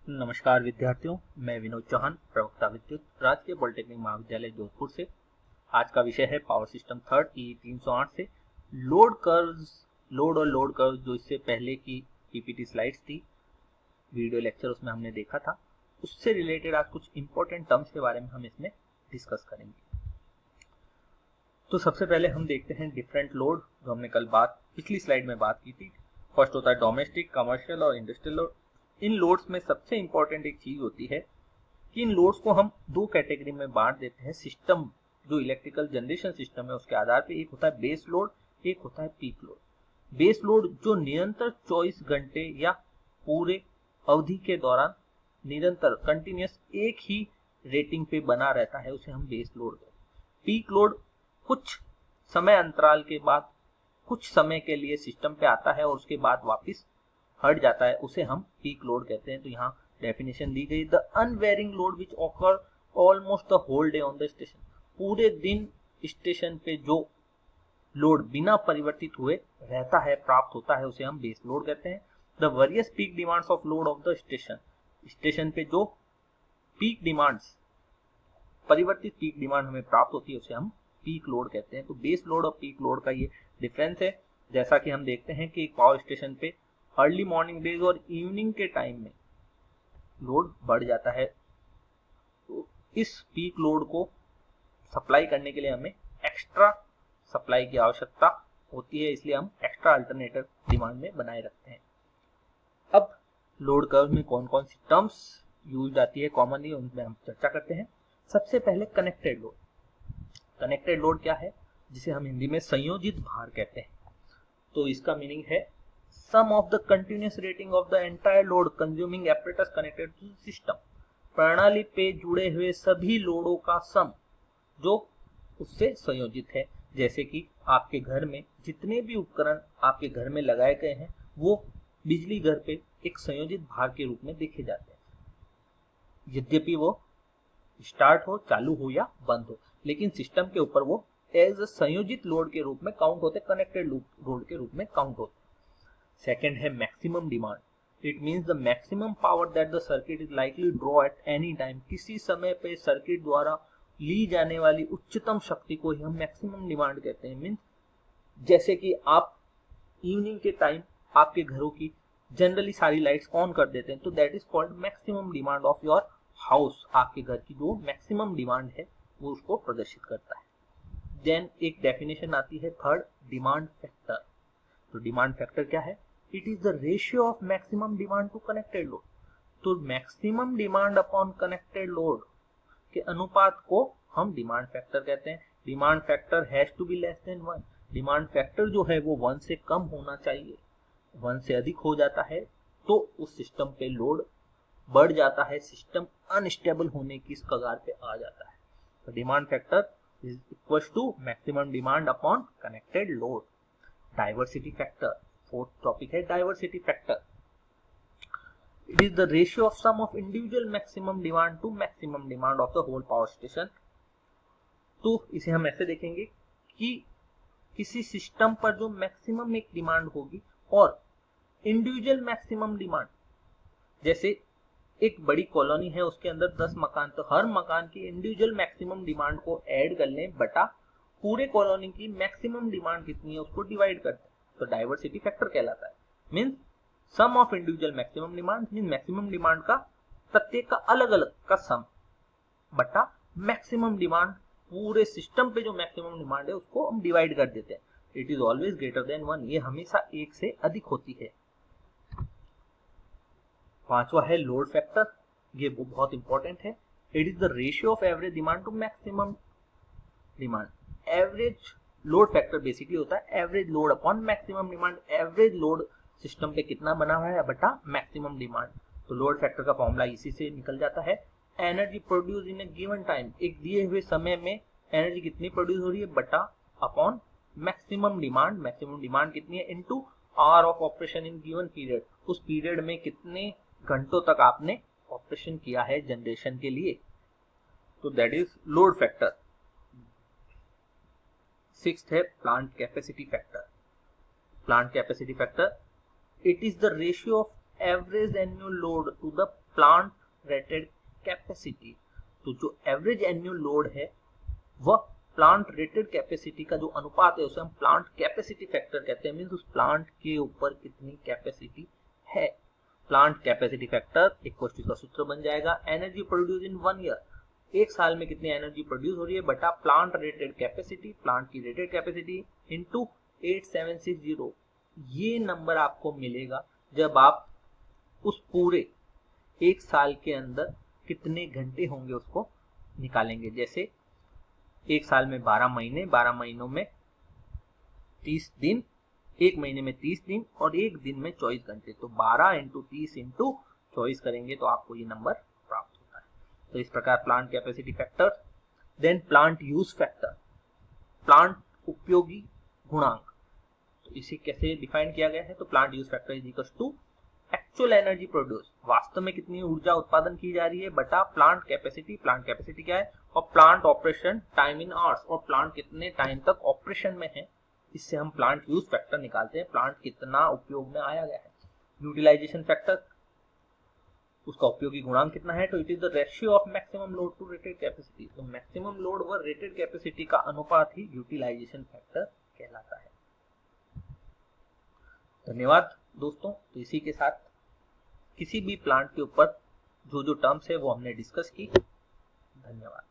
नमस्कार विद्यार्थियों, मैं विनोद चौहान, प्रवक्ता विद्युत, राजकीय पॉलिटेक्निक महाविद्यालय जोधपुर से। आज का विषय है पावर सिस्टम थर्ड ई 308 से लोड कर्व्स। लोड और लोड कर्व्स जो इससे पहले की पीपीटी स्लाइड्स थी, वीडियो लेक्चर, उसमें हमने देखा था, उससे रिलेटेड आज कुछ इंपॉर्टेंट टर्म्स के बारे में हम इसमें डिस्कस करेंगे। तो सबसे पहले हम देखते हैं डिफरेंट लोड, जो हमने कल पिछली स्लाइड में बात की थी। फर्स्ट होता है डोमेस्टिक, कमर्शियल और इंडस्ट्रियल लोड। इन लोड्स में सबसे इंपॉर्टेंट एक चीज होती है कि इन लोड्स को हम दो कैटेगरी में बांट देते हैं। सिस्टम जो इलेक्ट्रिकल जनरेशन सिस्टम है उसके आधार पे, एक होता है बेस लोड, एक होता है पीक लोड। बेस लोड जो निरंतर 24 घंटे या पूरे अवधि के दौरान निरंतर कंटिन्यूस एक ही रेटिंग पे बना रहता है, उसे हम बेस लोड कहते हैं। पीक लोड कुछ समय अंतराल के बाद कुछ समय के लिए सिस्टम पे आता है और उसके बाद वापस हट जाता है, उसे हम पीक लोड कहते हैं। तो यहाँ डेफिनेशन दी गई, the unvarying load which occur almost the whole day on the station. पूरे दिन स्टेशन पे जो लोड बिना परिवर्तित हुए रहता है, प्राप्त होता है, उसे हम बेस लोड कहते हैं। The various peak demands of load of the station. Station पे जो पीक डिमांड्स, परिवर्तित पीक डिमांड हमें प्राप्त होती है, उसे हम पीक लोड कहते हैं। तो बेस लोड और पीक लोड का ये डिफरेंस है। जैसा कि हम देखते हैं कि एक पावर स्टेशन पे अर्ली मॉर्निंग डेज और इवनिंग के टाइम में लोड बढ़ जाता है, तो इस पीक लोड को सप्लाई करने के लिए हमें एक्स्ट्रा सप्लाई की आवश्यकता होती है, इसलिए हम एक्स्ट्रा अल्टरनेटर डिमांड में बनाए रखते हैं। अब लोड कर्व में कौन कौन सी टर्म्स यूज आती है कॉमनली, उनमें हम चर्चा करते हैं। सबसे पहले कनेक्टेड लोड। कनेक्टेड लोड क्या है, जिसे हम हिंदी में संयोजित भार कहते हैं। तो इसका मीनिंग है sum of the continuous rating of the entire load consuming apparatus connected to system. प्रणाली पे जुड़े हुए सभी लोडों का सम जो उससे संयोजित है। जैसे कि आपके घर में जितने भी उपकरण आपके घर में लगाए गए हैं, वो बिजली घर पे एक संयोजित भार के रूप में देखे जाते हैं। यद्यपि वो स्टार्ट हो, चालू हो या बंद हो, लेकिन सिस्टम के ऊपर वो एज अ संयोजित लोड के रूप में काउंट होते, कनेक्टेड लोड के रूप में काउंट होते। सेकेंड है maximum demand. It means the maximum power that the circuit is likely draw at any time. किसी समय पे सर्किट द्वारा ली जाने वाली उच्चतम शक्ति को ही हम मैक्सिमम डिमांड कहते हैं। मीन्स जैसे कि आप इवनिंग के टाइम आपके घरों की जनरली सारी लाइट्स ऑन कर देते हैं, तो that is called maximum demand of your house. आपके घर की जो मैक्सिमम डिमांड है वो उसको प्रदर्शित करता है। देन एक डेफिनेशन आती है थर्ड, डिमांड फैक्टर। तो डिमांड फैक्टर क्या है? It is the ratio of maximum demand to connected load. तो maximum demand upon connected load के अनुपात को हम डिमांड फैक्टर कहते हैं। Demand factor has to be less than 1। Demand factor जो है वो 1 से कम होना चाहिए। 1 से अधिक हो जाता है तो उस सिस्टम पे लोड बढ़ जाता है, सिस्टम अनस्टेबल होने की कगार पे आ जाता है। तो demand factor is equal to maximum demand upon connected load. Diversity factor, fourth topic है diversity factor. It is the ratio of sum of individual maximum demand to maximum demand of the whole power station. तो इसे हम ऐसे देखेंगे कि किसी system पर जो मैक्सिमम एक डिमांड होगी और इंडिविजुअल मैक्सिमम डिमांड, जैसे एक बड़ी कॉलोनी है, उसके अंदर 10 मकान, तो हर मकान की इंडिविजुअल मैक्सिमम डिमांड को ऐड कर लें बटा पूरे कॉलोनी की मैक्सिमम डिमांड कितनी है उसको डिवाइड करते हैं, तो डाइवर्सिटी फैक्टर कहलाता है। Means sum of individual maximum demand, means maximum demand का प्रत्येक का अलग अलग का सम बटा मैक्सिमम डिमांड, पूरे सिस्टम पे जो मैक्सिमम डिमांड है उसको हम डिवाइड कर देते हैं। It is always greater than 1, ये हमेशा 1 से अधिक होती है। पांचवा है लोड फैक्टर, ये बहुत इंपॉर्टेंट है। It is the ratio of average demand to maximum demand. Average load factor basically होता है average load upon maximum demand. Average load system पे कितना बना हुआ है बटा मैक्सिमम डिमांड। तो लोड फैक्टर का फॉर्मूला इसी से निकल जाता है। Energy produce in a given time, एक दिए हुए समय में एनर्जी कितनी प्रोड्यूस हो रही है बटा upon maximum demand. Maximum demand कितनी है into hour of operation in given period. उस पीरियड में कितने घंटों तक आपने ऑपरेशन किया है जनरेशन के लिए, तो that is load factor. Sixth है plant capacity factor. Plant capacity factor, it is the ratio of average annual load to the plant rated capacity. तो जो एवरेज एनुअल लोड है वह प्लांट रेटेड कैपेसिटी का जो अनुपात है उसे हम प्लांट कैपेसिटी फैक्टर कहते हैं। मींस उस प्लांट के ऊपर कितनी कैपेसिटी है। Plant capacity factor equal to का सूत्र बन जाएगा एनर्जी प्रोड्यूस इन 1 ईयर, एक साल में कितनी एनर्जी प्रोड्यूस हो रही है बटा प्लांट रेटेड कैपेसिटी, प्लांट की रेटेड कैपेसिटी इनटू 8760। ये नंबर आपको मिलेगा जब आप उस पूरे एक साल के अंदर कितने घंटे होंगे उसको निकालेंगे। जैसे एक साल में 12 महीने, 12 महीनों में 30 दिन, एक महीने में 30 दिन और एक दिन में 24 घंटे। तो 12 इंटू 30 इंटू 24 करेंगे तो आपको ये नंबर प्राप्त होता है। तो इस प्रकार plant capacity factor. Then plant use factor, plant उपयोगी गुणांक। तो इसे कैसे डिफाइन किया गया है, तो plant use factor is equal to actual energy produce, वास्तव में कितनी ऊर्जा उत्पादन की जा रही है बटा प्लांट कैपेसिटी। प्लांट कैपेसिटी क्या है, और plant operation time in hours, और प्लांट कितने टाइम तक ऑपरेशन में है। इससे हम प्लांट यूज फैक्टर निकालते हैं, प्लांट कितना उपयोग में आया गया है। यूटिलाइजेशन फैक्टर, उसका उपयोगी गुणांक कितना है, तो it is the ratio of maximum load to rated capacity. तो मैक्सिमम लोड व रेटेड कैपेसिटी का अनुपात ही यूटिलाइजेशन फैक्टर कहलाता है। धन्यवाद दोस्तों। तो इसी के साथ किसी भी प्लांट के ऊपर जो जो टर्म्स है वो हमने डिस्कस की। धन्यवाद।